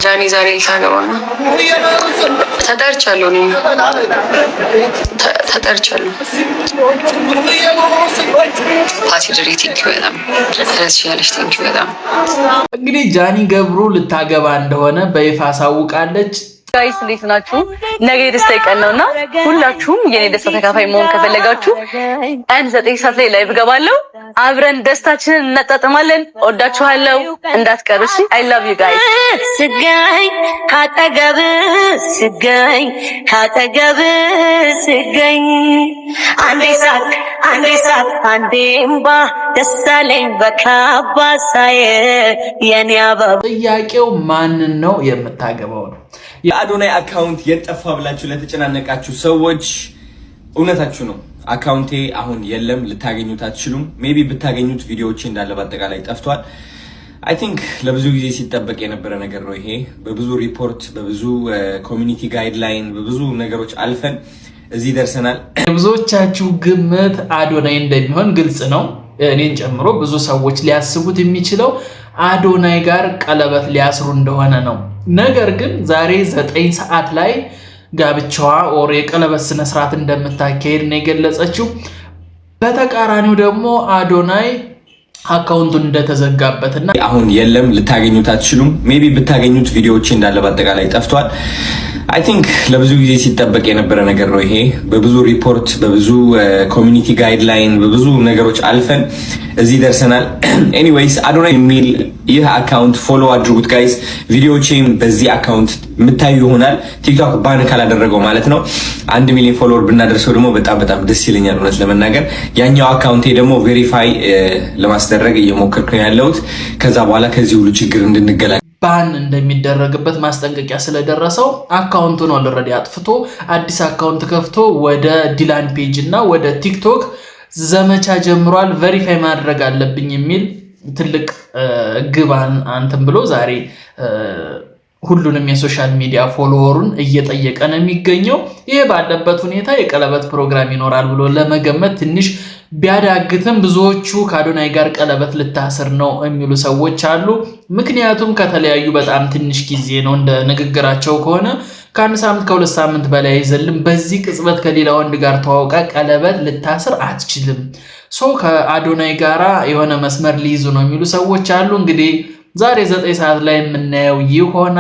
ጃኒ ዛሬ ልታገባ ነው። ተጠርቻለሁ። ፓቲድሪ ቲንክ በጣም ረስያለች። ቲንክ በጣም እንግዲህ ጃኒ ገብሩ ልታገባ እንደሆነ በይፋ አሳውቃለች። ጋይስ እንዴት ናችሁ? ነገ የደስታ ቀን ነውና ሁላችሁም የኔ ደስታ ተካፋይ መሆን ከፈለጋችሁ ቀን 9 ሰዓት ላይ ላይቭ ገባለሁ። አብረን ደስታችንን እናጣጥማለን። ወዳችኋለሁ፣ እንዳትቀሩ እሺ። አይ ላቭ ዩ ጋይስ። ስገኝ ካጠገብ ስገኝ አንዴ ሳቅ አንዴ እምባ ደሳለኝ በካባ ሳየ የኔ አበባ። ጥያቄው ማንን ነው የምታገባው ነው። የአዶናይ አካውንት የጠፋ ብላችሁ ለተጨናነቃችሁ ሰዎች እውነታችሁ ነው። አካውንቴ አሁን የለም፣ ልታገኙት አትችሉም። ሜቢ ብታገኙት ቪዲዮዎቼ እንዳለ በአጠቃላይ ጠፍቷል። አይ ቲንክ ለብዙ ጊዜ ሲጠበቅ የነበረ ነገር ነው ይሄ። በብዙ ሪፖርት፣ በብዙ ኮሚኒቲ ጋይድላይን፣ በብዙ ነገሮች አልፈን እዚህ ደርሰናል። የብዙዎቻችሁ ግምት አዶናይ እንደሚሆን ግልጽ ነው። እኔን ጨምሮ ብዙ ሰዎች ሊያስቡት የሚችለው አዶናይ ጋር ቀለበት ሊያስሩ እንደሆነ ነው። ነገር ግን ዛሬ 9 ሰዓት ላይ ጋብቻዋ ኦር የቀለበት ስነ ስርዓት እንደምታካሄድ ነው የገለጸችው። በተቃራኒው ደግሞ አዶናይ አካውንቱን እንደተዘጋበትና አሁን የለም፣ ልታገኙት አትችሉም። ሜቢ ብታገኙት ቪዲዮዎቼ እንዳለ በአጠቃላይ ጠፍቷል። አይ ቲንክ ለብዙ ጊዜ ሲጠበቅ የነበረ ነገር ነው ይሄ። በብዙ ሪፖርት፣ በብዙ ኮሚኒቲ ጋይድላይን፣ በብዙ ነገሮች አልፈን እዚህ ደርሰናል። ኤኒዌይስ አዶናይ የሚል ይህ አካውንት ፎሎ አድርጉት ጋይስ። ቪዲዮዎቼም በዚህ አካውንት የምታዩ ይሆናል። ቲክቶክ ባን ካላደረገው ማለት ነው። 1 ሚሊዮን ፎሎወር ብናደርሰው ደግሞ በጣም ደስ ይለኛል እውነት ለመናገር። ያኛው አካውንቴ ደግሞ ቬሪፋይ ለማስደረግ እየሞከርኩ ነው ያለሁት። ከዛ በኋላ ከዚህ ሁሉ ችግር እንድንገላገል ባን እንደሚደረግበት ማስጠንቀቂያ ስለደረሰው አካውንቱን ኦልሬዲ አጥፍቶ አዲስ አካውንት ከፍቶ ወደ ዲላን ፔጅ እና ወደ ቲክቶክ ዘመቻ ጀምሯል። ቬሪፋይ ማድረግ አለብኝ የሚል ትልቅ ግባን አንተም ብሎ ዛሬ ሁሉንም የሶሻል ሚዲያ ፎሎወሩን እየጠየቀ ነው የሚገኘው። ይሄ ባለበት ሁኔታ የቀለበት ፕሮግራም ይኖራል ብሎ ለመገመት ትንሽ ቢያዳግትም ብዙዎቹ ከአዶናይ ጋር ቀለበት ልታስር ነው የሚሉ ሰዎች አሉ። ምክንያቱም ከተለያዩ በጣም ትንሽ ጊዜ ነው። እንደ ንግግራቸው ከሆነ ከ1 ሳምንት ከ2 ሳምንት በላይ አይዘልም። በዚህ ቅጽበት ከሌላ ወንድ ጋር ተዋውቃ ቀለበት ልታስር አትችልም። ከአዶናይ ጋራ የሆነ መስመር ሊይዙ ነው የሚሉ ሰዎች አሉ። እንግዲህ ዛሬ 9 ሰዓት ላይ የምናየው ይሆናል።